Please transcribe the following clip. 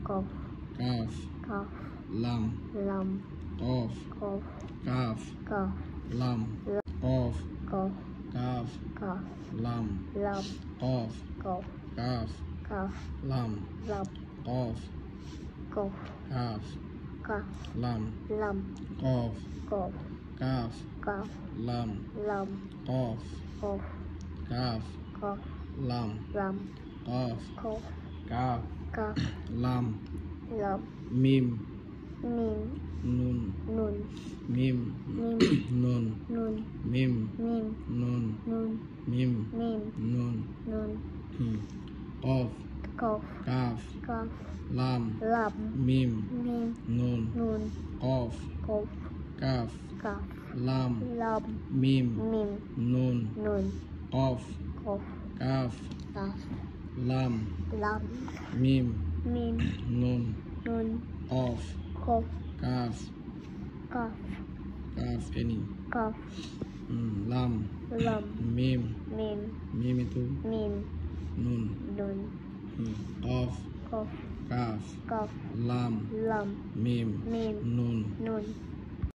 Kof. Kaf. Kaf. Lam. Lam. Kof. Kof. Kaf. Kaf. Lam. Kof. Kof. Kaf. Kaf. Lam. Lam. Kof. Kof. Kaf. Kaf. Lam. Lam. Kof. Kof. Kaf. Kaf. Lam. Lam. Kof. Kof. Kaf. Kaf. Lam. Lam. Kof. Kof. Kaf. Kof. Lam. Lam. Kof. Kof. Kaf. Kaf. Lam. Lam. Mim. Mim. Nun. Nun. Mim. Mim. Nun. Nun. Mim. Mim. Nun. Nun. Mim. Mim. Nun. Nun. Kof. Kof. Kaf. Kaf. Lam. Lam. Mim. Mim. Nun. Nun. Kof. Kof. Kaf. Kaf. Lam. Lam. Mim. Mim. Nun. Nun. Kof. Kof. Kaf. Kaf. Lam. Lam. Mim. Mim. Nun. Nun. Kof. Kof. Kaf. Kaf. Kaf ini. Kaf. Lam. Lam. Mim. Mim. Mim itu Mim. nun. Nun. Kof. Kof. Kaf. Kaf. Lam. Lam. Mim. Mim. Nun. Nun.